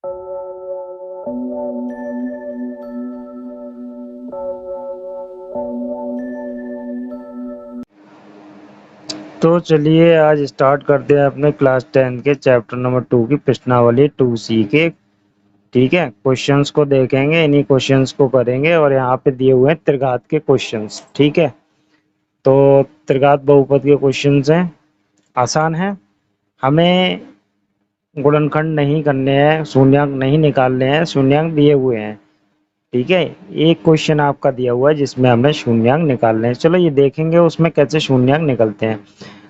तो चलिए आज स्टार्ट करते हैं अपने क्लास 10 के चैप्टर नंबर 2 की प्रश्नावली 2C के। ठीक है, क्वेश्चंस को देखेंगे, इन्हीं क्वेश्चंस को करेंगे और यहाँ पे दिए हुए हैं त्रिघात के क्वेश्चंस। ठीक है, तो त्रिघात बहुपद के क्वेश्चंस हैं, आसान है। हमें गुणनखंड नहीं करने हैं, शून्यांक नहीं निकालने हैं, शून्यांक दिए हुए हैं। ठीक है, एक क्वेश्चन आपका दिया हुआ है जिसमें हमें शून्यांक निकालने हैं। चलो ये देखेंगे उसमें कैसे शून्यांक निकलते हैं।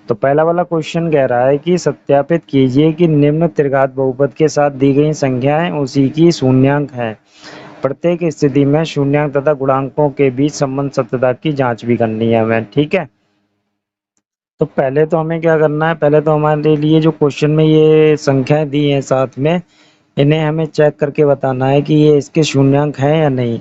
तो पहला वाला क्वेश्चन कह रहा है कि सत्यापित कीजिए कि निम्न त्रिघात बहुपद के साथ दी गई संख्याएं उसी की शून्यांक है। प्रत्येक स्थिति में शून्यांक तथा गुणांकों के बीच संबंध सत्यता की जांच भी करनी है हमें। ठीक है, तो पहले तो हमें क्या करना है, पहले तो हमारे लिए जो क्वेश्चन में ये संख्याएं दी हैं साथ में, इन्हें हमें चेक करके बताना है कि ये इसके शून्यांक हैं या नहीं।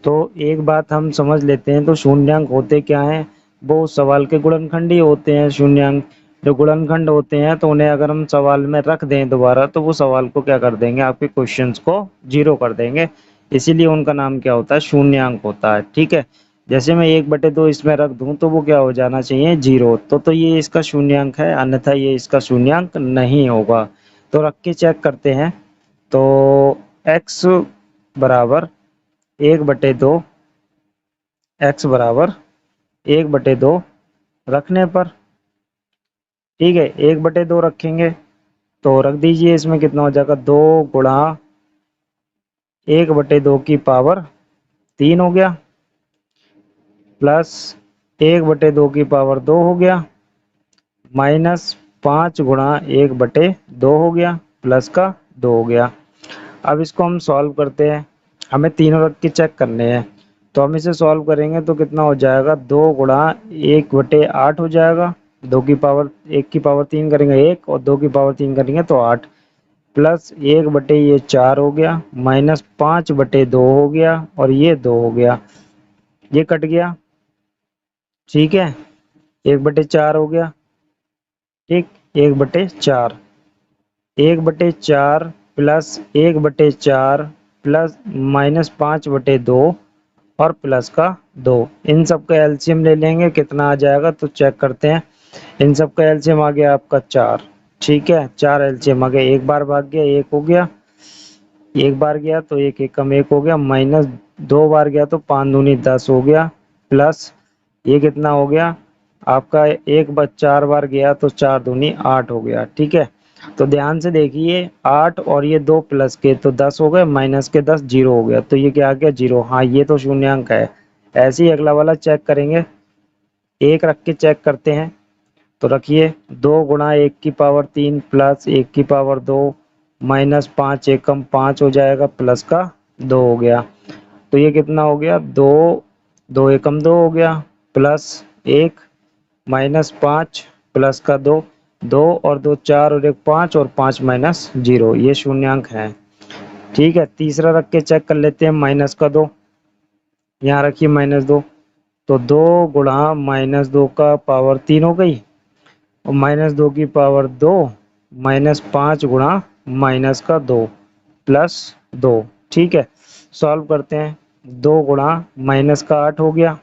तो एक बात हम समझ लेते हैं, तो शून्यांक होते क्या हैं, वो सवाल के गुणनखंड ही होते हैं। शून्यांक जो गुणनखंड होते हैं तो उन्हें अगर हम सवाल में रख दें दोबारा तो वो सवाल को क्या कर देंगे, आपके क्वेश्चंस को जीरो कर देंगे। इसीलिए उनका नाम क्या होता है, शून्यांक होता है। ठीक है, जैसे मैं 1/2 इसमें रख दूं तो वो क्या हो जाना चाहिए, जीरो। तो ये इसका शून्यांक है, अन्यथा ये इसका शून्यांक नहीं होगा। तो रख के चेक करते हैं। तो x बराबर 1/2, x बराबर 1/2 रखने पर, ठीक है, 1/2 रखेंगे तो रख दीजिए, इसमें कितना हो जाएगा, 2 गुणा 1/2 की पावर 3 हो गया, प्लस 1/2 की पावर 2 हो गया, माइनस 5 गुणा 1/2 हो गया, प्लस का 2 हो गया। अब इसको हम सॉल्व करते हैं, हमें तीनों रख के चेक करने हैं। तो हम इसे सॉल्व करेंगे तो कितना हो जाएगा, 2 गुणा 1/8 हो जाएगा। 2 की पावर 1 की पावर 3 करेंगे 1 और 2 की पावर 3 करेंगे तो 8, प्लस 1/4 हो गया, माइनस 5/2 हो गया और ये 2 हो गया, ये कट गया। ठीक है, 1/4 हो गया, ठीक, 1/4, 1/4 प्लस 1/4 प्लस माइनस 5/2 और प्लस का 2, इन सब का एलसीएम ले लेंगे, कितना आ जाएगा तो चेक करते हैं। इन सब का एलसीएम आ गया आपका 4। ठीक है, 4 एलसीएम आ गया, एक बार भाग गया 1 हो गया, एक बार गया तो 1 एकम 1 हो गया, माइनस 2 बार गया तो 5 दूनी 10 हो गया, प्लस ये कितना हो गया आपका, 4 बार गया तो 4 दूनी 8 हो गया। ठीक है, तो ध्यान से देखिए, 8 और ये 2 प्लस के तो 10 हो गए, माइनस के 10 जीरो हो गया, तो ये क्या आ गया, जीरो। हाँ, ये तो शून्यांक है। ऐसे ही अगला वाला चेक करेंगे, एक रख के चेक करते हैं। तो रखिए, 2 गुणा 1 की पावर 3 प्लस 1 की पावर 2 माइनस 5 एकम 5 हो जाएगा, प्लस का 2 हो गया। तो ये कितना हो गया, 2, 2 एकम 2 हो गया, प्लस 1 माइनस 5 प्लस का 2, 2 और 2 4 और 1 5 और 5 माइनस 0, ये शून्यांक है। ठीक है, तीसरा रख के चेक कर लेते हैं, माइनस का 2, यहाँ रखिए माइनस 2, तो 2 गुणा माइनस 2 का पावर 3 हो गई और माइनस 2 की पावर 2 माइनस 5 गुणा माइनस का 2 प्लस 2। ठीक है, सॉल्व करते हैं, 2 गुणा माइनस का 8 हो गया,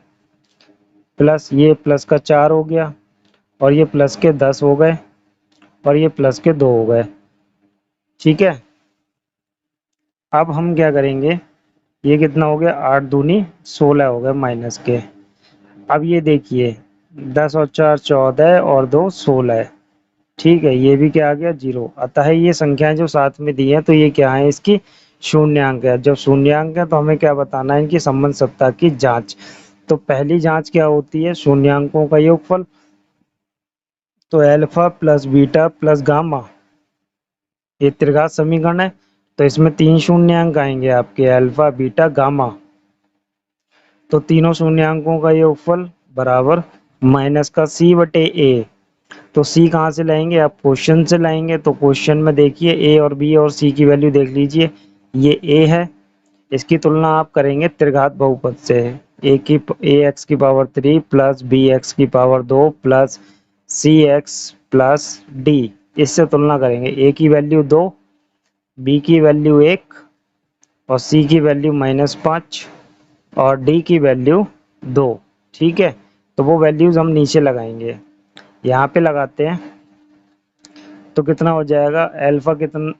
प्लस ये प्लस का 4 हो गया और ये प्लस के 10 हो गए और ये प्लस के 2 हो गए। ठीक है, अब हम क्या करेंगे, ये कितना हो गया, 8 दूनी 16 हो गए माइनस के। अब ये देखिए, 10 और 4 14 और 2 16, ठीक है, ये भी क्या आ गया, जीरो। अतः ये संख्याएं जो साथ में दी है तो ये क्या है, इसकी शून्यांक है। जब शून्यांक है तो हमें क्या बताना है, इनकी संबंध सत्ता की जांच। तो पहली जांच क्या होती है, शून्यांकों का योगफल। तो alpha plus beta plus gamma, ये त्रिघात समीकरण है। तो इसमें 3 शून्यांक आएंगे आपके, अल्फा बीटा गामा। तो तीनों शून्यांकों का योगफल बराबर माइनस का c/a। तो c कहाँ से लाएंगे, आप क्वेश्चन से लाएंगे। तो क्वेश्चन में देखिए a और b और c की वैल्यू देख लीजिए, ये a है, इसकी तुलना आप करेंगे त्रिघात बहुपद से, ax की पावर 3 प्लस bx की power 2 plus cx plus d, इससे तुलना करेंगे। a की वैल्यू 2, बी की वैल्यू 1 और सी की वैल्यू -5 और डी की वैल्यू 2। ठीक है, तो वो वैल्यूज हम नीचे लगाएंगे, यहाँ पे लगाते हैं तो कितना हो जाएगा। अल्फा कितना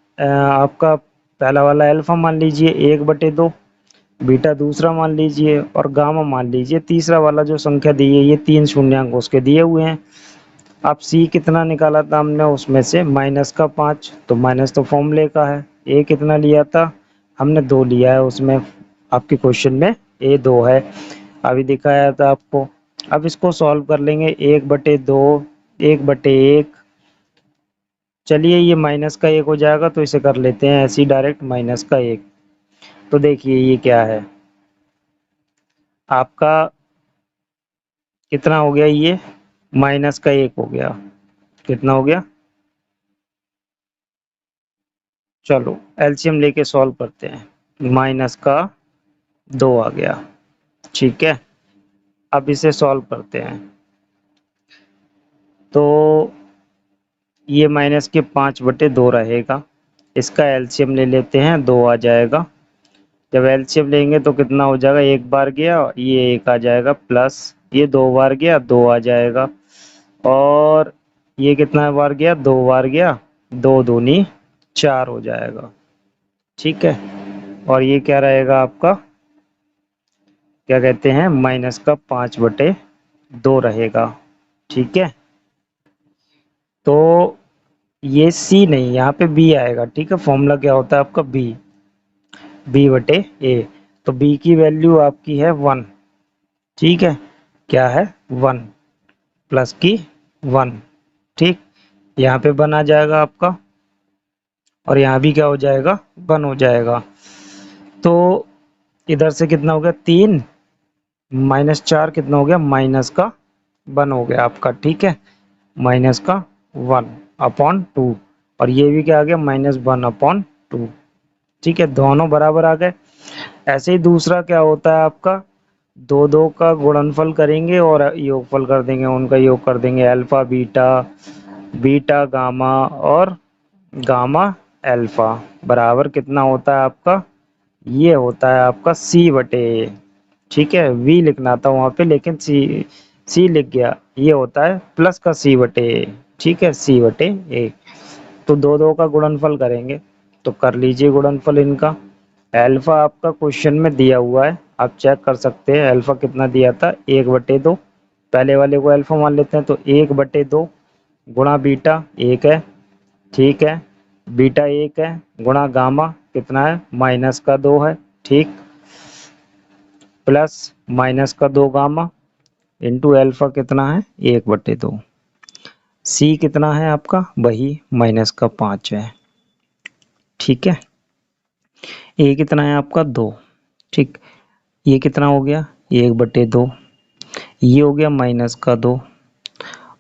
आपका पहला वाला अल्फा मान लीजिए 1/2, बीटा दूसरा मान लीजिए और गामा मान लीजिए तीसरा वाला जो संख्या दी है, ये 3 शून्यांक उसके दिए हुए हैं। अब सी कितना निकाला था हमने, उसमें से -5, तो माइनस तो फॉर्मूले का है। ए कितना लिया था हमने, 2 लिया है, उसमें आपके क्वेश्चन में ए 2 है, अभी दिखाया था आपको। अब इसको सॉल्व कर लेंगे, 1/2 1/1, चलिए ये माइनस का 1 हो जाएगा तो इसे कर लेते हैं ऐसे ही डायरेक्ट -1। तो देखिए ये क्या है आपका, कितना हो गया, ये -1 हो गया। कितना हो गया, चलो एलसीएम लेके सॉल्व करते हैं। -2 आ गया। ठीक है, अब इसे सॉल्व करते हैं तो ये -5/2 रहेगा। इसका एलसीएम ले लेते हैं, 2 आ जाएगा। जब एलसीएम लेंगे तो कितना हो जाएगा, एक बार गया ये 1 आ जाएगा, प्लस ये 2 बार गया 2 आ जाएगा, और ये कितना बार गया, 2 बार गया, 2 दूनी 4 हो जाएगा। ठीक है, और ये क्या रहेगा आपका, क्या कहते हैं, -5/2 रहेगा। ठीक है, तो ये सी नहीं, यहाँ पे बी आएगा। ठीक है, फॉर्मूला क्या होता है आपका, b/a। तो b की वैल्यू आपकी है 1। ठीक है, क्या है 1 प्लस की 1। ठीक, यहाँ पे 1 आ जाएगा आपका, और यहाँ भी क्या हो जाएगा, 1 हो जाएगा। तो इधर से कितना हो गया, 3 -4 कितना हो गया, -1 हो गया आपका। ठीक है, -1/2, और ये भी क्या आ गया, -1/2। ठीक है, दोनों बराबर आ गए। ऐसे ही दूसरा क्या होता है आपका, दो दो का गुणनफल करेंगे और योगफल कर देंगे, उनका योग कर देंगे, अल्फा बीटा, बीटा गामा और गामा अल्फा बराबर कितना होता है आपका, ये होता है आपका c/a। ठीक है, v लिखना था वहां पे लेकिन c लिख गया, ये होता है प्लस का c/a। ठीक है, c/a। तो दो दो का गुणनफल करेंगे, तो कर लीजिए गुणनफल इनका। अल्फा आपका क्वेश्चन में दिया हुआ है, आप चेक कर सकते हैं। अल्फा कितना दिया था, 1/2, पहले वाले को अल्फा मान लेते हैं, तो 1/2 गुणा बीटा 1 है। ठीक है, बीटा 1 है, गुणा गामा कितना है, -2 है। ठीक, प्लस -2 गामा इंटू अल्फा कितना है, 1/2। सी कितना है आपका, वही -5 है। ठीक है, ए कितना है आपका, 2। ठीक, ये कितना हो गया, 1/2, ये हो गया -2,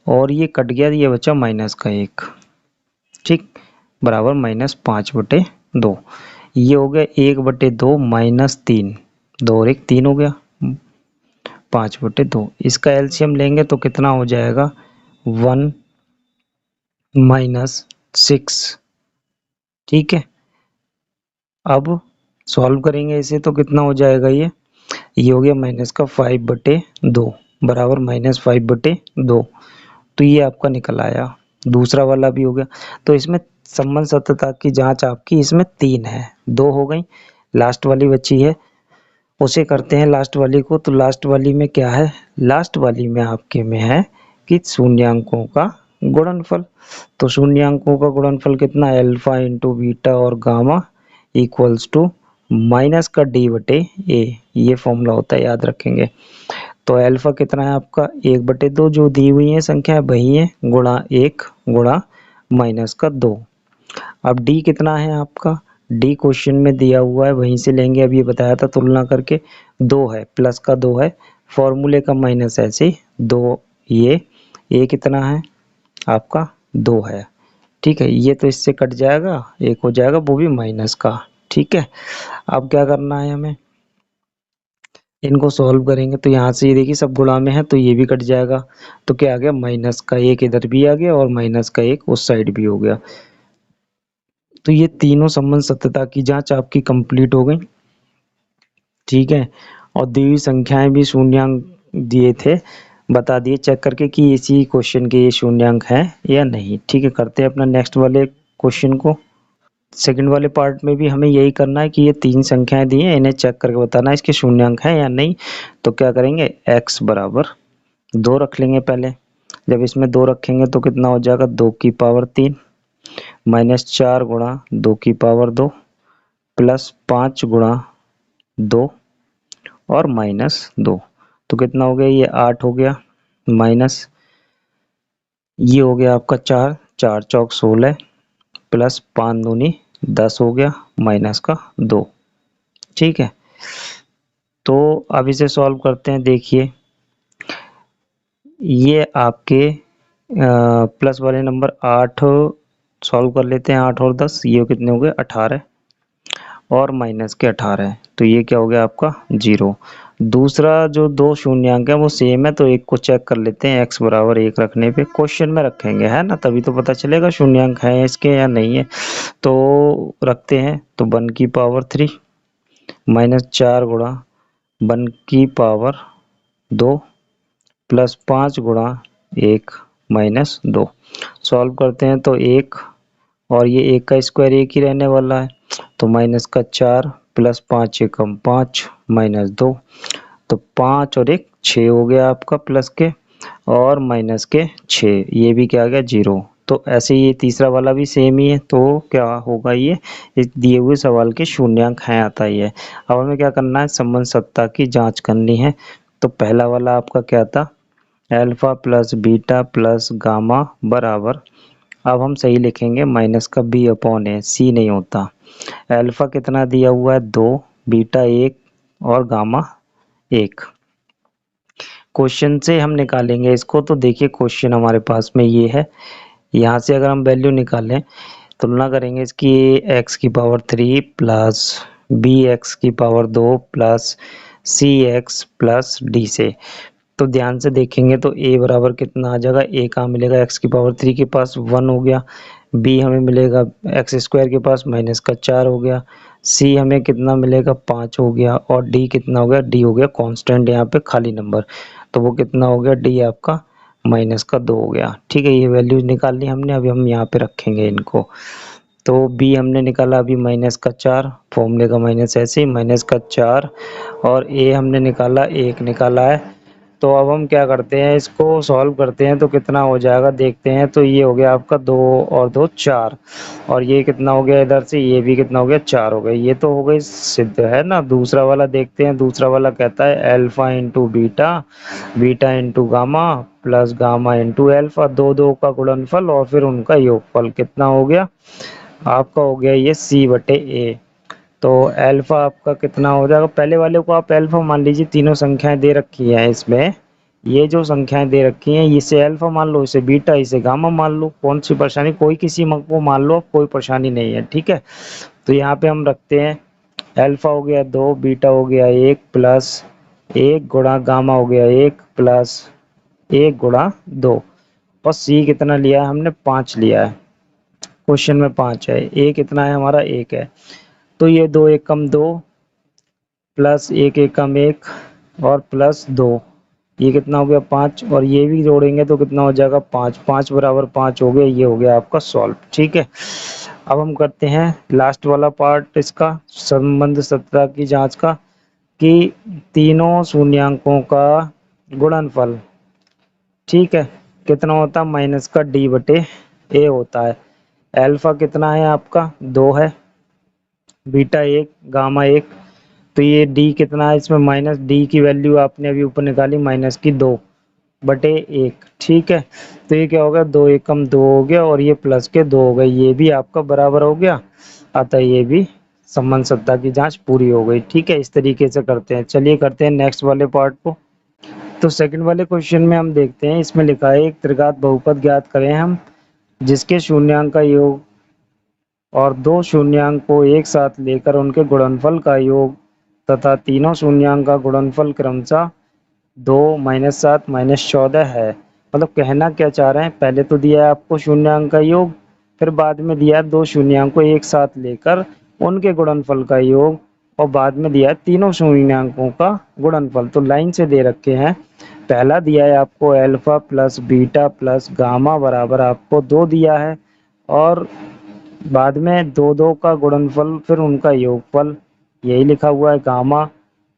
और ये कट गया, ये बचा -1। ठीक, बराबर -5/2। ये हो गया 1/2 -3, 2 और 1 3 हो गया, 5/2। इसका एलसीएम लेंगे तो कितना हो जाएगा, 1 -6। ठीक है, अब सॉल्व करेंगे इसे तो कितना हो जाएगा, ये हो गया -5/2 बराबर -5/2। तो ये आपका निकल आया, दूसरा वाला भी हो गया। तो इसमें संबंध सत्यता की जांच आपकी इसमें 3 है, 2 हो गई, लास्ट वाली बची है, उसे करते हैं लास्ट वाली को। तो लास्ट वाली में क्या है, लास्ट वाली में आपके में है कि शून्यांकों का गुणनफल। तो शून्यांकों का गुणनफल कितना है, अल्फा इंटू बीटा और गामा इक्वल्स टू माइनस का d/a। ये फॉर्मूला होता है, याद रखेंगे। तो अल्फा कितना है आपका, 1/2 जो दी हुई है संख्या वही है, गुणा 1 गुणा -2। अब डी कितना है आपका, डी क्वेश्चन में दिया हुआ है, वहीं से लेंगे, अब ये बताया था तुलना करके, 2 है, प्लस का 2 है, फॉर्मूले का माइनस ऐसे 2, ये कितना है आपका, 2 है। ठीक है, ये तो इससे कट जाएगा, एक हो जाएगा, वो भी माइनस का। ठीक है, अब क्या करना है हमें, इनको सॉल्व करेंगे तो यहाँ से ये देखिए सब गुणा में है तो ये भी कट जाएगा, तो क्या आ गया, -1 इधर भी आ गया और -1 उस साइड भी हो गया। तो ये तीनों संबंध सत्यता की जांच आपकी कंप्लीट हो गई। ठीक है, और दी हुई संख्याएं भी शून्यांक दिए थे, बता दिए चेक करके कि इसी क्वेश्चन के ये शून्यांक है या नहीं। ठीक है, करते हैं अपना नेक्स्ट वाले क्वेश्चन को। सेकंड वाले पार्ट में भी हमें यही करना है कि ये तीन संख्याएं दी हैं, इन्हें चेक करके बताना है इसके शून्यांक है या नहीं। तो क्या करेंगे, x बराबर 2 रख लेंगे पहले। जब इसमें 2 रखेंगे तो कितना हो जाएगा, 2 की पावर 3 माइनस 4 गुणा 2 की पावर 2 प्लस 5 गुणा 2 और माइनस 2। तो कितना हो गया, ये 8 हो गया, माइनस ये हो गया आपका 4, 4 चौक 16 प्लस 5 दूनी 10 हो गया, माइनस का 2। ठीक है, तो अब इसे सॉल्व करते हैं। देखिए ये आपके प्लस वाले नंबर 8 सॉल्व कर लेते हैं। 8 और 10 ये कितने हो गए, 18 और माइनस के 18, तो ये क्या हो गया आपका 0। दूसरा जो दो शून्यांक है वो सेम है, तो एक को चेक कर लेते हैं। x बराबर 1 रखने पे क्वेश्चन में रखेंगे, है ना, तभी तो पता चलेगा शून्यांक है इसके या नहीं है। तो रखते हैं, तो 1 की पावर 3 माइनस 4 गुणा 1 की पावर 2 प्लस 5 गुणा 1 माइनस 2। सॉल्व करते हैं तो 1 और ये 1 का स्क्वायर 1 ही रहने वाला है, तो माइनस का 4 प्लस 5 एकम 5 माइनस 2, तो 5 और 1 6 हो गया आपका प्लस के और माइनस के 6, ये भी क्या आ गया 0। तो ऐसे ये तीसरा वाला भी सेम ही है, तो क्या होगा, ये इस दिए हुए सवाल के शून्यांक हैं आता ही है। अब हमें क्या करना है, संबंध सत्ता की जांच करनी है। तो पहला वाला आपका क्या था, alpha plus beta plus gamma बराबर, अब हम सही लिखेंगे माइनस का b अपॉन ए, सी नहीं होता। अल्फा कितना दिया हुआ है 2, बीटा 1 और गामा 1। क्वेश्चन से हम निकालेंगे इसको। तो देखिए क्वेश्चन हमारे पास में ये है, यहाँ से अगर हम वैल्यू निकालें, तुलना करेंगे इसकी x की पावर 3 प्लस बी एक्स की पावर 2 प्लस सी एक्स प्लस डी से। तो ध्यान से देखेंगे तो a बराबर कितना आ जाएगा, a कहाँ मिलेगा, x की पावर 3 के पास 1 हो गया, b हमें मिलेगा एक्स स्क्वायर के पास माइनस का 4 हो गया, c हमें कितना मिलेगा 5 हो गया, और d कितना हो गया, d हो गया कांस्टेंट यहाँ पे खाली नंबर, तो वो कितना हो गया, d आपका माइनस का 2 हो गया। ठीक है, ये वैल्यूज निकाल ली हमने, अभी हम यहाँ पे रखेंगे इनको। तो b हमने निकाला अभी माइनस का 4, फॉर्मूले का माइनस ऐसे ही माइनस का 4, और a हमने निकाला 1 निकाला है। तो अब हम क्या करते हैं, इसको सॉल्व करते हैं तो कितना हो जाएगा देखते हैं। तो ये हो गया आपका 2 और 2 4, और ये कितना हो गया इधर से, ये भी कितना हो गया 4 हो गया। ये तो हो गई सिद्ध, है ना। दूसरा वाला देखते हैं, दूसरा वाला कहता है alpha into beta, beta into gamma plus gamma into alpha, दो दो का गुणनफल और फिर उनका योगफल कितना हो गया आपका, हो गया ये c बटे a। तो अल्फा आपका कितना हो जाएगा, पहले वाले को आप अल्फा मान लीजिए, तीनों संख्याएं दे रखी हैं इसमें, ये जो संख्याएं दे रखी हैं इसे अल्फा मान लो, इसे बीटा, इसे गामा मान लो, कौन सी परेशानी, कोई किसी को मान लो, कोई परेशानी नहीं है। ठीक है, तो यहाँ पे हम रखते हैं अल्फा हो गया 2, बीटा हो गया 1 प्लस 1 गुणा गामा हो गया 1 प्लस 1 गुणा 2, और सी कितना लिया है हमने, 5 लिया है, क्वेश्चन में 5 है, ए कितना है हमारा 1 है। तो ये 2 एकम 2 प्लस 1 एकम 1 और प्लस 2, ये कितना हो गया 5, और ये भी जोड़ेंगे तो कितना हो जाएगा 5, 5 बराबर 5 हो गया, ये हो गया आपका सॉल्व। ठीक है, अब हम करते हैं लास्ट वाला पार्ट इसका, संबंध सत्ता की जांच का, कि तीनों शून्यांकों का गुणनफल, ठीक है, कितना होता है, माइनस का d बटे a होता है। अल्फा कितना है आपका 2 है, बीटा 1 गामा 1, तो ये d कितना है इसमें, माइनस d की वैल्यू आपने अभी ऊपर निकाली माइनस की 2 बटे 1। ठीक है, तो ये क्या हो गया, 2 एकम 2 हो गया, और ये प्लस के 2 हो गए, ये भी आपका बराबर हो गया, अतः ये भी संबंध सत्ता की जांच पूरी हो गई। ठीक है, इस तरीके से करते हैं। चलिए करते हैं नेक्स्ट वाले पार्ट को। तो सेकंड वाले क्वेश्चन में हम देखते हैं, इसमें लिखा है एक त्रिघात बहुपद ज्ञात करें हम, जिसके शून्यांक का योग और दो शून्यांक को एक साथ लेकर उनके गुणनफल का योग तथा तीनों शून्यांक का गुणनफल क्रमशः 2 माइनस 7 माइनस 14 है। मतलब कहना क्या चाह रहे हैं, पहले तो दिया है आपको शून्यांक का योग, फिर बाद में दिया है 2 शून्यांक को एक साथ लेकर उनके गुणनफल का योग, और बाद में दिया है तीनों शून्यांकों का गुणनफल। तो लाइन से दे रखे हैं। पहला दिया है आपको alpha plus beta plus gamma बराबर आपको 2 दिया है, और बाद में दो दो का गुणनफल फिर उनका योगफल, यही लिखा हुआ है गामा।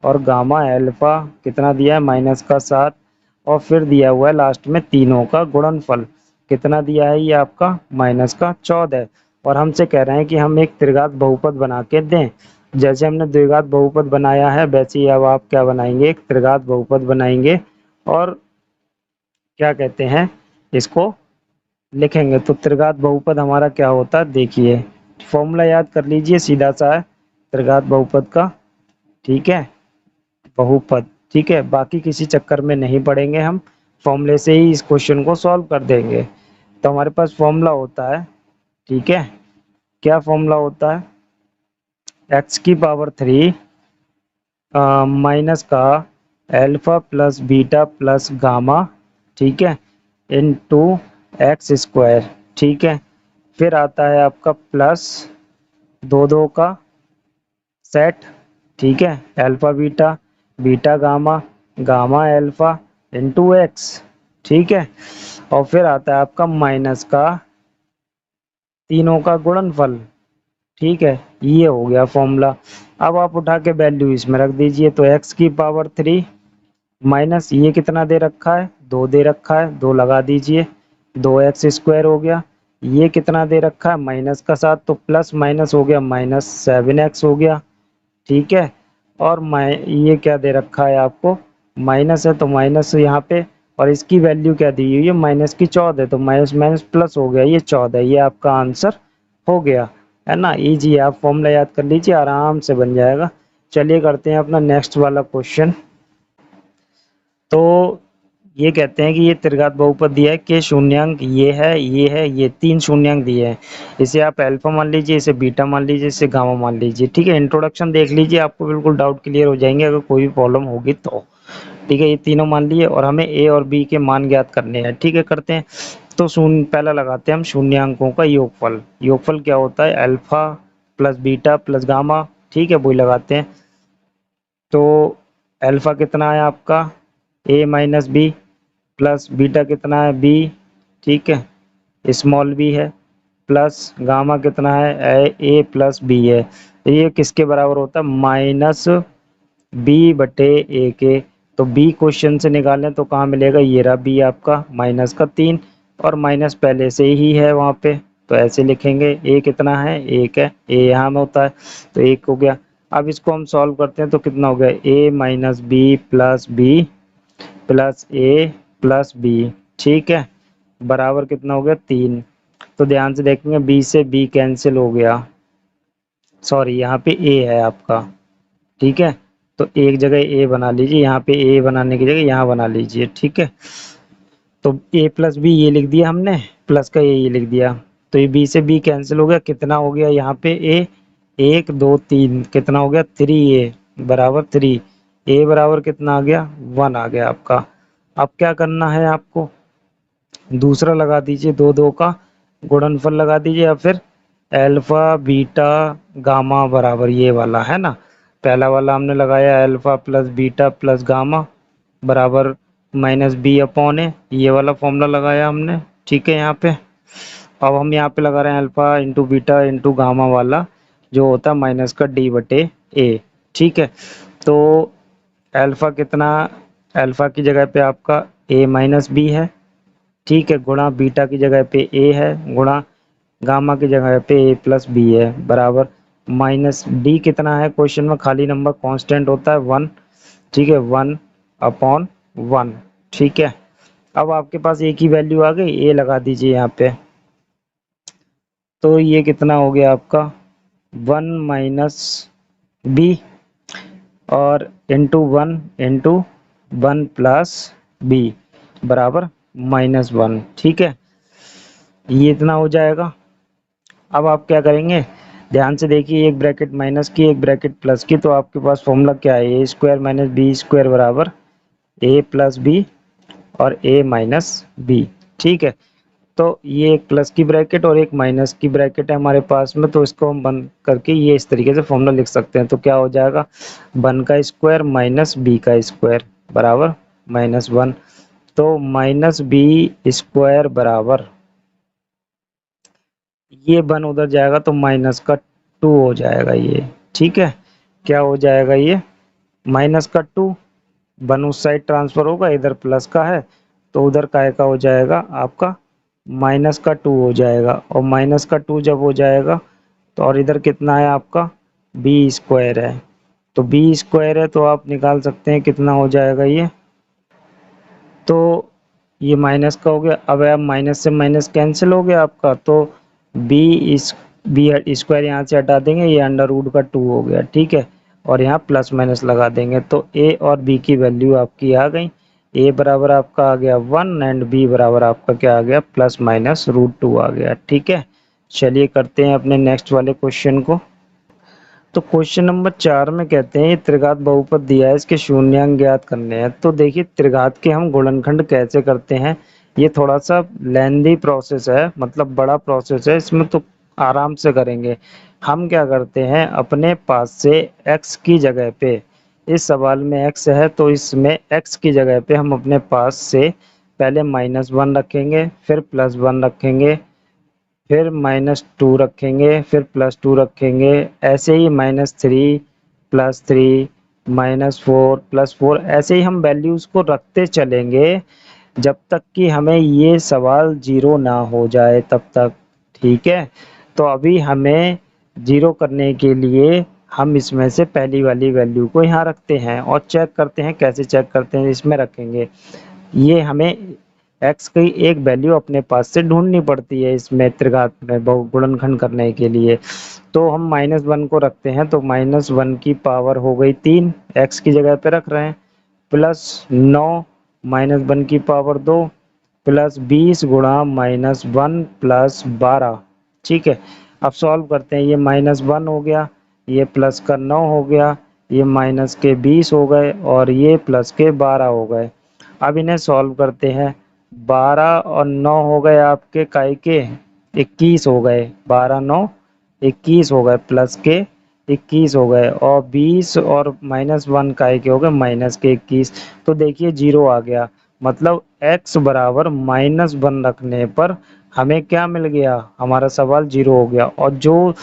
और गामा अल्फा कितना दिया है -7, और फिर दिया हुआ है लास्ट में तीनों का गुणनफल कितना दिया है ये आपका -14। और हमसे कह रहे हैं कि हम एक त्रिघात बहुपद बना के दें। जैसे हमने द्विघात बहुपद बनाया है वैसे ही अब आप क्या बनाएंगे, एक त्रिघात बहुपद बनाएंगे और क्या कहते हैं इसको लिखेंगे। तो त्रिघात बहुपद हमारा क्या होता है, देखिए फॉर्मूला याद कर लीजिए, सीधा सा है त्रिघात बहुपद का, ठीक है, बहुपद, ठीक है। बाकी किसी चक्कर में नहीं पड़ेंगे, हम फॉर्मूले से ही इस क्वेश्चन को सॉल्व कर देंगे। तो हमारे पास फॉर्मूला होता है, ठीक है, क्या फॉर्मूला होता है, x⁻³ माइनस का alpha plus beta plus gamma, ठीक है, इनटू x², ठीक है। फिर आता है आपका प्लस दो दो का सेट, ठीक है, alpha beta beta gamma gamma alpha into x, ठीक है। और फिर आता है आपका माइनस का तीनों का गुणनफल, ठीक है, ये हो गया फॉर्मूला। अब आप उठा के वैल्यू इसमें रख दीजिए। तो x⁻³ माइनस ये कितना दे रखा है, 2 दे रखा है, 2 लगा दीजिए, 2x² हो गया। ये कितना दे रखा है -7, तो प्लस माइनस हो गया -7x हो गया, ठीक है। और ये क्या दे रखा है आपको, माइनस है तो माइनस यहाँ पे, और इसकी वैल्यू क्या दी हुई है -14, तो माइनस माइनस प्लस हो गया, ये 14, ये आपका आंसर हो गया, है ना। इजी है, आप फॉर्मूला याद कर लीजिए, आराम से बन जाएगा। चलिए करते हैं अपना नेक्स्ट वाला क्वेश्चन। तो ये कहते हैं कि ये त्रिघात बहुपद दिया है कि शून्यांक ये है, ये है, ये 3 शून्यांक दिए हैं। इसे आप अल्फा मान लीजिए, इसे बीटा मान लीजिए, इसे गामा मान लीजिए, ठीक है। इंट्रोडक्शन देख लीजिए, आपको बिल्कुल डाउट क्लियर हो जाएंगे अगर कोई भी प्रॉब्लम होगी तो, ठीक है। ये तीनों मान लिए और हमें ए और बी के मान ज्ञात करने हैं, ठीक है, करते हैं। तो पहला लगाते हैं हम शून्यांकों का योगफल। योगफल क्या होता है, alpha plus beta plus gamma, ठीक है, वही लगाते हैं। तो अल्फा कितना है आपका a minus B, plus beta कितना है b, ठीक है, स्मॉल b है, प्लस गामा कितना है a प्लस b है। तो ये किसके बराबर होता है, -b/a के। तो b क्वेश्चन से निकालें तो कहाँ मिलेगा, ये रहा b आपका -3, और माइनस पहले से ही है वहाँ पे, तो ऐसे लिखेंगे। a कितना है, 1 है, a यहाँ में होता है, तो 1 हो गया। अब इसको हम सॉल्व करते हैं तो कितना हो गया, a minus B plus B plus A plus B, ठीक है, बराबर कितना हो गया 3। तो ध्यान से देखेंगे b से b कैंसिल हो गया, सॉरी यहाँ पे a है आपका, ठीक है। तो एक जगह a बना लीजिए, यहाँ पे a बनाने की जगह यहाँ बना लीजिए, ठीक है। तो a प्लस बी ये लिख दिया हमने, प्लस का ये लिख दिया। तो ये b से b कैंसिल हो गया, कितना हो गया यहाँ पे a, 1 2 3, कितना हो गया 3a बराबर 3, a बराबर कितना आ गया 1 आ गया आपका। अब क्या करना है आपको, दूसरा लगा दीजिए, दो का गुणनफल लगा दीजिए, या फिर अल्फा बीटा गामा बराबर ये वाला है ना। पहला वाला हमने लगाया alpha plus beta plus gamma बराबर -b/a, ये वाला फॉर्मूला लगाया हमने, ठीक है। यहाँ पे अब हम यहाँ पे लगा रहे हैं alpha into beta into gamma वाला, जो होता है -d/a, ठीक है। तो अल्फा कितना, अल्फा की जगह पे आपका a माइनस बी है, ठीक है, गुणा बीटा की जगह पे a है, गुणा गामा की जगह पे a प्लस बी है, बराबर -d कितना है, क्वेश्चन में खाली नंबर कांस्टेंट होता है 1, ठीक है, 1/1, ठीक है। अब आपके पास a की वैल्यू आ गई, a लगा दीजिए यहाँ पे। तो ये कितना हो गया आपका 1 माइनस बी और इंटू 1 प्लस बी बराबर -1, ठीक है, ये इतना हो जाएगा। अब आप क्या करेंगे, ध्यान से देखिए, एक ब्रैकेट माइनस की एक ब्रैकेट प्लस की, तो आपके पास फॉर्मूला क्या है, a² माइनस b² बराबर a प्लस बी और a माइनस बी, ठीक है। तो ये एक प्लस की ब्रैकेट और एक माइनस की ब्रैकेट है हमारे पास में, तो इसको हम बंद करके ये इस तरीके से फॉर्मूला लिख सकते हैं। तो क्या हो जाएगा, 1 का स्क्वायर माइनस बी का स्क्वायर बराबर -1। तो माइनस बी स्क्वायर बराबर ये 1 उधर जाएगा तो माइनस का 2 हो जाएगा ये। ठीक है, क्या हो जाएगा ये माइनस का 2, 1 उस साइड ट्रांसफर होगा, इधर प्लस का है तो उधर काय का हो जाएगा आपका माइनस का 2 हो जाएगा। और माइनस का 2 जब हो जाएगा तो और इधर कितना है आपका बी स्क्वायर है, तो बी स्क्वायर है तो आप निकाल सकते हैं कितना हो जाएगा ये। तो ये माइनस का हो गया, अब आप माइनस से माइनस कैंसिल हो गया आपका, तो बी इस बी स्क्वायर यहाँ से हटा देंगे, ये अंडर रूट का 2 हो गया। ठीक है, और यहाँ प्लस माइनस लगा देंगे तो ए और बी की वैल्यू आपकी आ गई। ए बराबर आपका आ गया 1 एंड बी बराबर आपका क्या आ गया +-√2 आ गया। ठीक है, चलिए करते हैं अपने नेक्स्ट वाले क्वेश्चन को। तो क्वेश्चन नंबर 4 में कहते हैं ये त्रिघात बहुपद दिया है, इसके शून्यांक ज्ञात करने हैं। तो देखिए त्रिघात के हम गुणनखंड कैसे करते हैं, ये थोड़ा सा लेंदी प्रोसेस है, मतलब बड़ा प्रोसेस है, इसमें तो आराम से करेंगे। हम क्या करते हैं अपने पास से x की जगह पे, इस सवाल में x है तो इसमें x की जगह पे हम अपने पास से पहले -1 रखेंगे, फिर +1 रखेंगे, फिर -2 रखेंगे, फिर +2 रखेंगे, ऐसे ही -3 +3 -4 +4 ऐसे ही हम वैल्यूज को रखते चलेंगे जब तक कि हमें ये सवाल जीरो ना हो जाए तब तक। ठीक है, तो अभी हमें जीरो करने के लिए हम इसमें से पहली वाली वैल्यू को यहाँ रखते हैं और चेक करते हैं। कैसे चेक करते हैं, इसमें रखेंगे, ये हमें x की एक वैल्यू अपने पास से ढूंढनी पड़ती है इसमें त्रिघात में गुणनखंड करने के लिए। तो हम -1 को रखते हैं, तो -1 की पावर हो गई 3, x की जगह पे रख रहे हैं, +9 -1 की पावर 2 +20 गुणा -1 +12। ठीक है, अब सॉल्व करते हैं, ये -1 हो गया, ये प्लस का 9 हो गया, ये माइनस के 20 हो गए और ये प्लस के 12 हो गए। अब इन्हें सॉल्व करते हैं, 12 और 9 हो गए आपके काय के 21 हो गए, 12 9 21 हो गए, प्लस के 21 हो गए और 20 और -1 काय के हो गए माइनस के 21। तो देखिए जीरो आ गया, मतलब x बराबर -1 रखने पर हमें क्या मिल गया, हमारा सवाल जीरो हो गया। और जो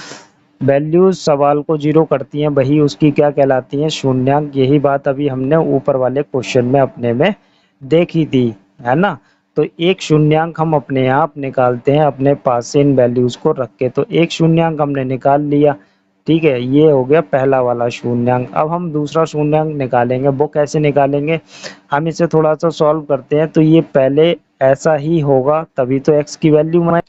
वैल्यूज सवाल को जीरो करती हैं वही उसकी क्या कहलाती हैं, शून्यांक। यही बात अभी हमने ऊपर वाले क्वेश्चन में अपने में देखी थी, है ना। तो एक शून्यांक हम अपने आप निकालते हैं अपने पास से इन वैल्यूज को रख के, तो एक शून्यांक हमने निकाल लिया। ठीक है, ये हो गया पहला वाला शून्यांक। अब हम दूसरा शून्यांक निकालेंगे, वो कैसे निकालेंगे, हम इसे थोड़ा सा सॉल्व करते हैं। तो ये पहले ऐसा ही होगा तभी तो x की वैल्यू,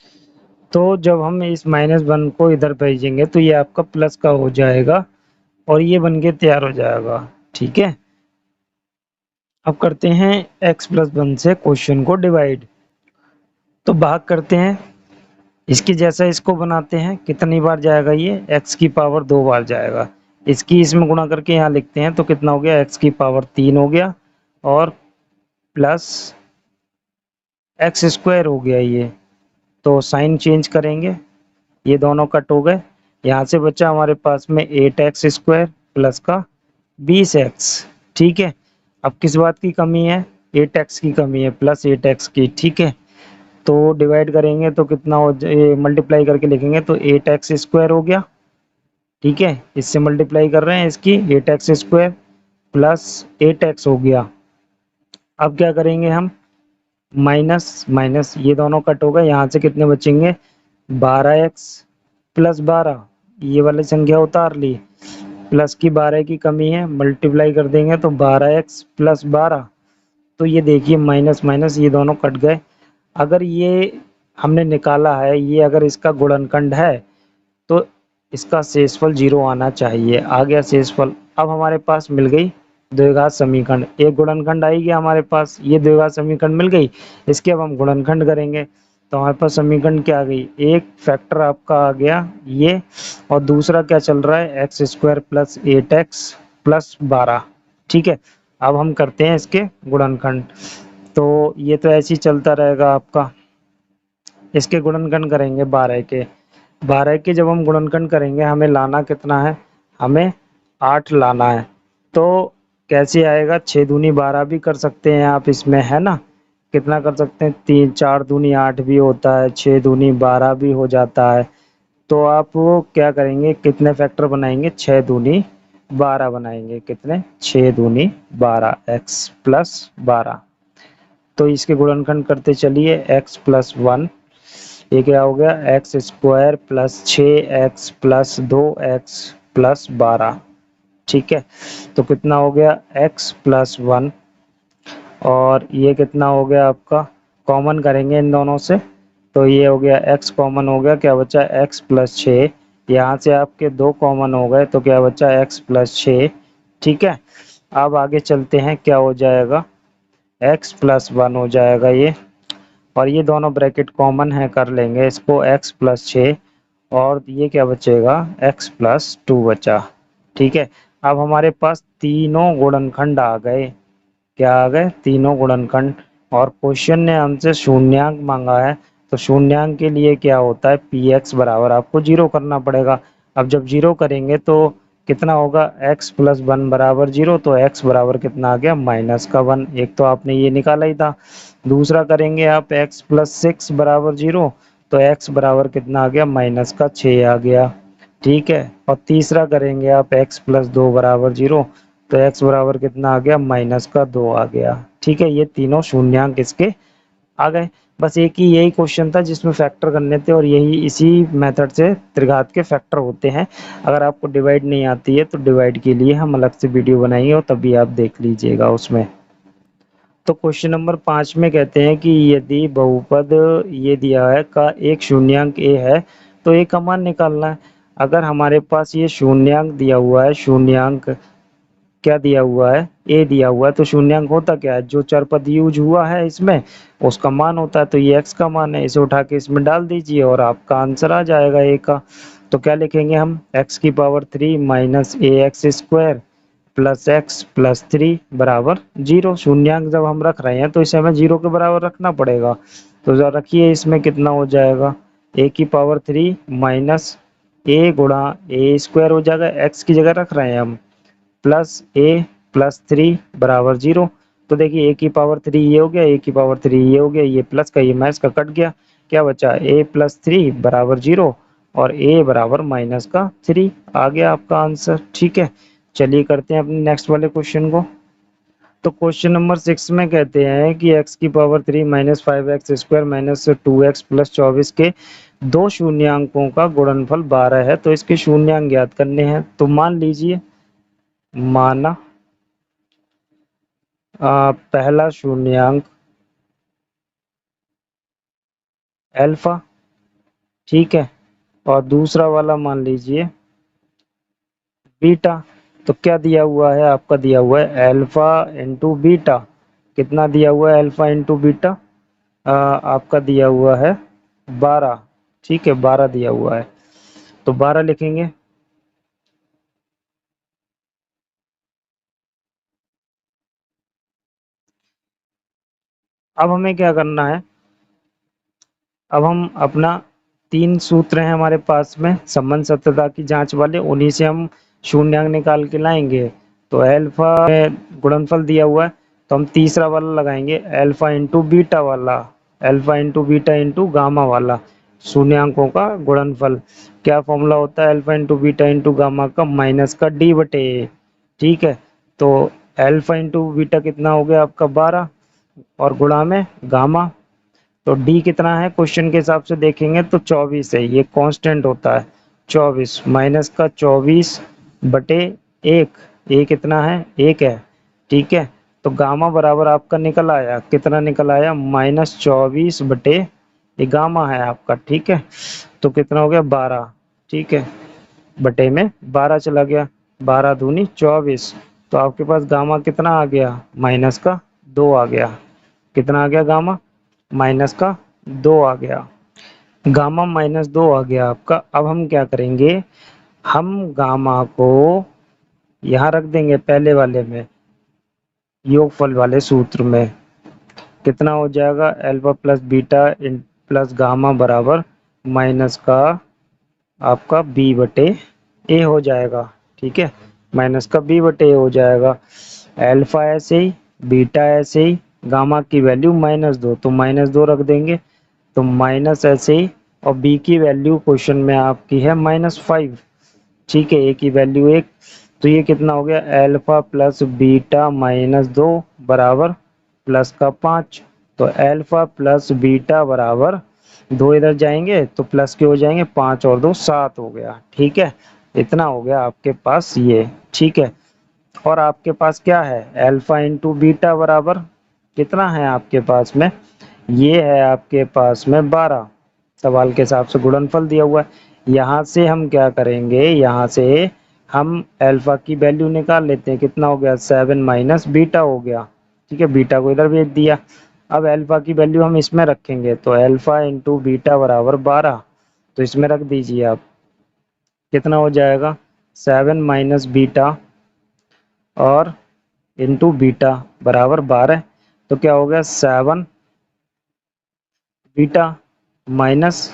तो जब हम इस -1 को इधर भेजेंगे तो ये आपका प्लस का हो जाएगा और ये बन के तैयार हो जाएगा। ठीक है, अब करते हैं x + 1 से क्वेश्चन को डिवाइड। तो भाग करते हैं, इसकी जैसा इसको बनाते हैं, कितनी बार जाएगा ये x की पावर 2 बार जाएगा। इसकी इसमें गुणा करके यहाँ लिखते हैं तो कितना हो गया x की पावर 3 हो गया और प्लस x² हो गया ये। तो साइन चेंज करेंगे, ये दोनों कट हो गए, यहाँ से बचा हमारे पास में 8x² प्लस का 20x। ठीक है, अब किस बात की कमी है, 8x की कमी है, +8x की। ठीक है, तो डिवाइड करेंगे तो कितना हो जाए, मल्टीप्लाई करके लिखेंगे तो 8x² हो गया। ठीक है, इससे मल्टीप्लाई कर रहे हैं इसकी, 8x² प्लस 8x हो गया। अब क्या करेंगे हम, माइनस माइनस ये दोनों कट हो गए, यहाँ से कितने बचेंगे 12x + 12, ये वाली संख्या उतार ली, प्लस की 12 की कमी है, मल्टीप्लाई कर देंगे तो 12x + 12। तो ये देखिए माइनस माइनस ये दोनों कट गए। अगर ये हमने निकाला है, ये अगर इसका गुणनखंड है तो इसका शेषफल 0 आना चाहिए, आ गया शेषफल। अब हमारे पास मिल गई द्विघात समीकरण, एक गुणनखंड आई गया हमारे पास, ये द्विघात समीकरण मिल गई। इसके अब हम गुणनखंड करेंगे तो हमारे पास समीकरण क्या आ गई, एक फैक्टर आपका आ गया ये और दूसरा क्या चल रहा है x² + 8x + 12। ठीक है, अब हम करते हैं इसके गुणनखंड, तो ये तो ऐसे ही चलता रहेगा आपका, इसके गुणनखंड करेंगे 12 के। 12 के जब हम गुणनखंड करेंगे हमें लाना कितना है, हमें 8 लाना है। तो कैसे आएगा, 6 दूनी 12 भी कर सकते हैं आप इसमें, है ना। कितना कर सकते हैं, 3 4 दूनी 8 भी होता है, 6 दूनी 12 भी हो जाता है। तो आप वो क्या करेंगे, कितने फैक्टर बनाएंगे, 6 दूनी 12 बनाएंगे, कितने, 6 दूनी 12 x प्लस 12। तो इसके गुणनखंड करते चलिए, x प्लस 1, ये क्या हो गया, x square plus 6x plus 2x plus 12। ठीक है, तो कितना हो गया, x प्लस 1, और ये कितना हो गया आपका, कॉमन करेंगे इन दोनों से, तो ये हो गया x कॉमन हो गया, क्या बचा, x प्लस 6। यहाँ से आपके 2 कॉमन हो गए तो क्या बचा, x प्लस 6। ठीक है, अब आगे चलते हैं, क्या हो जाएगा, x प्लस 1 हो जाएगा ये, और ये दोनों ब्रैकेट कॉमन है, कर लेंगे इसको, x प्लस 6, और ये क्या बचेगा, x प्लस 2 बचा। ठीक है, अब हमारे पास तीनों गुणनखंड आ गए, क्या आ गए, तीनों गुणनखंड। और क्वेश्चन ने हमसे शून्यांक मांगा है, तो शून्यांक के लिए क्या होता है, पी एक्स बराबर आपको 0 करना पड़ेगा। अब जब 0 करेंगे तो कितना होगा, x प्लस 1 बराबर 0, तो x बराबर कितना आ गया, माइनस का 1। एक तो आपने ये निकाला ही था। दूसरा करेंगे आप x प्लस 6 बराबर 0, तो x बराबर कितना आ गया, माइनस का 6 आ गया। ठीक है, और तीसरा करेंगे आप x प्लस 2 बराबर 0, तो x बराबर कितना आ गया, माइनस का 2 आ गया। ठीक है, ये तीनों शून्यांक इसके आ गए। बस एक ही यही क्वेश्चन था जिसमें फैक्टर करने थे, और यही इसी मेथड से त्रिघात के फैक्टर होते हैं। अगर आपको डिवाइड नहीं आती है तो डिवाइड के लिए हम अलग से वीडियो बनाएंगे, और तभी आप देख लीजिएगा उसमें। तो क्वेश्चन नंबर 5 में कहते हैं कि यदि बहुपद ये दिया है का एक शून्यांक a है, तो a का मान निकालना है। अगर हमारे पास ये शून्यांक दिया हुआ है, शून्यांक क्या दिया हुआ है, a दिया हुआ है, तो शून्यांक होता क्या है, जो चर पद यूज हुआ है इसमें उसका मान होता है। तो ये x का मान है, इसे उठा के इसमें डाल दीजिए और आपका आंसर आ जाएगा a का। तो क्या लिखेंगे हम, x की power 3 minus A X square plus X plus 3 बराबर 0। शून्यांक जब हम रख रहे हैं तो इसे हमें 0 के बराबर रखना पड़ेगा। तो जरा रखिए, इसमें कितना हो जाएगा, a की पावर 3 माइनस a गुणा ए स्क्वायर हो जाएगा, x की जगह रख रहे हैं हम, प्लस a प्लस 3 बराबर 0। तो देखिए a की पावर 3 ये हो गया, a की पावर 3 ये हो गया, ये प्लस का ये माइनस का कट गया, क्या बचा, a प्लस 3 बराबर 0, और a बराबर माइनस का 3 आ गया आपका आंसर। ठीक है, चलिए करते हैं अपने नेक्स्ट वाले क्वेश्चन को। तो क्वेश्चन नंबर 6 में कहते हैं कि x की power 3 minus 5x square minus 2x plus 24 के दो शून्यांकों का गुणनफल 12 है, तो इसके शून्यांक ज्ञात करने हैं। तो मान लीजिए, माना पहला शून्यांक अल्फा, ठीक है, और दूसरा वाला मान लीजिए बीटा। तो क्या दिया हुआ है, आपका दिया हुआ है अल्फा इंटू बीटा। कितना दिया हुआ है अल्फा इंटू बीटा, आपका दिया हुआ है 12। ठीक है, 12 दिया हुआ है, तो 12 लिखेंगे। अब हमें क्या करना है, अब हम अपना 3 सूत्र हैं हमारे पास में संबंध सत्यता की जांच वाले, उन्हीं से हम शून्यांक निकाल के लाएंगे। तो अल्फा में गुणनफल दिया हुआ है, तो हम तीसरा वाला लगाएंगे, अल्फा इंटू बीटा वाला, alpha into beta into gamma वाला, शून्यांकों का गुणनफल। क्या फॉर्मूला होता है alpha into beta into gamma का, माइनस का डी बटे ए। ठीक है, तो अल्फा इंटू बीटा कितना हो गया आपका 12, और गुणा में गामा, तो डी कितना है क्वेश्चन के हिसाब से देखेंगे तो 24 है, ये कांस्टेंट होता है 24, माइनस का 24 बटे 1, ए कितना है, 1 है। ठीक है, तो गामा बराबर आपका निकल आया, कितना निकल आया, -24 बटे, ये गामा है आपका। ठीक है, तो कितना हो गया 12। ठीक है, बटे में 12 चला गया, 12 दूनी 24, तो आपके पास गामा कितना आ गया, माइनस का 2 आ गया। कितना आ गया गामा, माइनस का 2 आ गया, गामा -2 आ गया आपका। अब हम क्या करेंगे, हम गामा को यहाँ रख देंगे पहले वाले में, योगफल वाले सूत्र में। कितना हो जाएगा, alpha plus beta plus gamma बराबर माइनस का आपका बी बटे ए हो जाएगा। ठीक है, माइनस का बी बटे ए हो जाएगा। अल्फा ऐसे ही, बीटा ऐसे ही, गामा की वैल्यू -2 तो -2 रख देंगे, तो माइनस ऐसे ही, और बी की वैल्यू क्वेश्चन में आपकी है -5। ठीक है, ए की वैल्यू 1, तो ये कितना हो गया, अल्फा प्लस बीटा -2 बराबर प्लस का 5। तो अल्फा प्लस बीटा बराबर 2 इधर जाएंगे तो प्लस के हो जाएंगे, 5 और 2 7 हो गया। ठीक है, इतना हो गया आपके पास ये। ठीक है, और आपके पास क्या है, अल्फा इंटू बीटा बराबर कितना है आपके पास में, ये है आपके पास में 12। सवाल के हिसाब से गुणनफल दिया हुआ है। यहाँ से हम क्या करेंगे, यहाँ से हम अल्फा की वैल्यू निकाल लेते हैं, कितना हो गया 7 माइनस बीटा हो गया। ठीक है, बीटा को इधर भेज दिया। अब अल्फा की वैल्यू हम इसमें रखेंगे, तो अल्फा इंटू बीटा बराबर 12, तो इसमें रख दीजिए आप, कितना हो जाएगा 7 माइनस बीटा और इंटू बीटा बराबर 12, तो क्या हो गया 7 बीटा माइनस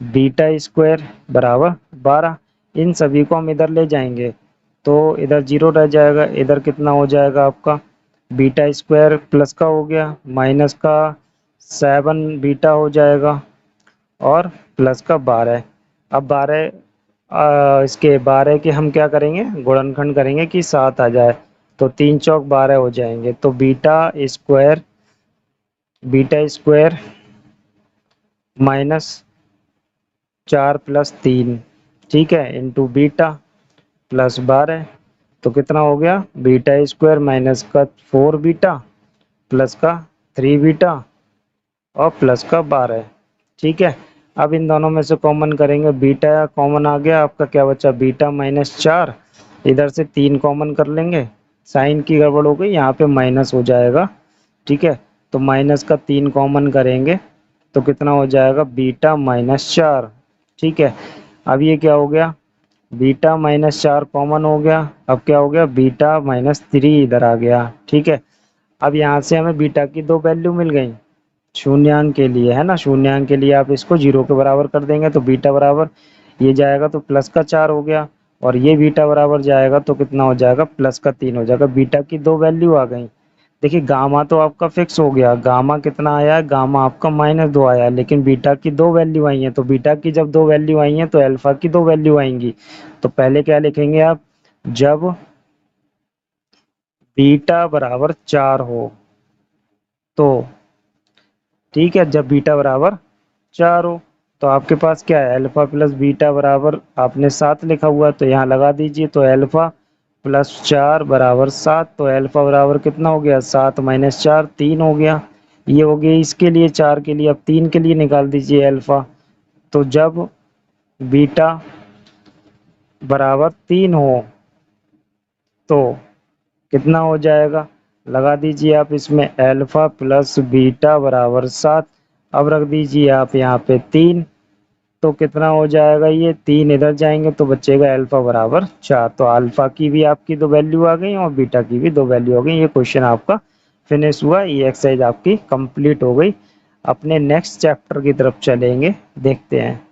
बीटा स्क्वायर बराबर 12। इन सभी को हम इधर ले जाएंगे तो इधर 0 रह जाएगा, इधर कितना हो जाएगा आपका बीटा स्क्वायर प्लस का हो गया, माइनस का 7 बीटा हो जाएगा और प्लस का 12। अब 12 इसके 12 के हम क्या करेंगे, गुणनखंड करेंगे कि 7 आ जाए, तो 3 चौक 12 हो जाएंगे, तो बीटा स्क्वायर माइनस 4 प्लस 3, ठीक है, इंटू बीटा प्लस 12, तो कितना हो गया बीटा स्क्वायर माइनस का 4 बीटा प्लस का 3 बीटा और प्लस का 12। ठीक है, अब इन दोनों में से कॉमन करेंगे, बीटा कॉमन आ गया, आपका क्या बचा बीटा -4, इधर से 3 कॉमन कर लेंगे, साइन की गड़बड़ हो गई, यहाँ पे माइनस हो जाएगा। ठीक है, तो माइनस का 3 कॉमन करेंगे तो कितना हो जाएगा बीटा -4। ठीक है, अब ये क्या हो गया, बीटा -4 कॉमन हो गया, अब क्या हो गया बीटा -3 इधर आ गया। ठीक है, अब यहाँ से हमें बीटा की 2 वैल्यू मिल गई शून्यांक के लिए, है ना, शून्यांक के लिए आप इसको 0 के बराबर कर देंगे, तो बीटा बराबर ये जाएगा तो प्लस का 4 हो गया, और ये बीटा बराबर जाएगा तो कितना हो जाएगा प्लस का 3 हो जाएगा। बीटा की 2 वैल्यू आ गई। देखिए गामा तो आपका फिक्स हो गया, गामा कितना आया है, गामा आपका -2 आया है, लेकिन बीटा की 2 वैल्यू आई है, तो बीटा की जब 2 वैल्यू आई है तो अल्फा की 2 वैल्यू आएंगी। तो पहले क्या लिखेंगे आप, जब बीटा बराबर 4 हो तो, ठीक है, जब बीटा बराबर 4 हो तो आपके पास क्या है, अल्फा प्लस बीटा बराबर आपने 7 लिखा हुआ है, तो यहाँ लगा दीजिए, तो अल्फा प्लस 4 बराबर 7, तो अल्फा बराबर कितना हो गया 7 माइनस 4 3 हो गया। ये हो गया इसके लिए 4 के लिए, अब 3 के लिए निकाल दीजिए अल्फा, तो जब बीटा बराबर 3 हो तो कितना हो जाएगा, लगा दीजिए आप इसमें अल्फा प्लस बीटा बराबर 7, अब रख दीजिए आप यहाँ पे 3, तो कितना हो जाएगा, ये 3 इधर जाएंगे तो बचेगा अल्फा बराबर 4। तो अल्फा की भी आपकी 2 वैल्यू आ गई और बीटा की भी 2 वैल्यू आ गई। ये क्वेश्चन आपका फिनिश हुआ, ये एक्सरसाइज आपकी कंप्लीट हो गई। अपने नेक्स्ट चैप्टर की तरफ चलेंगे, देखते हैं।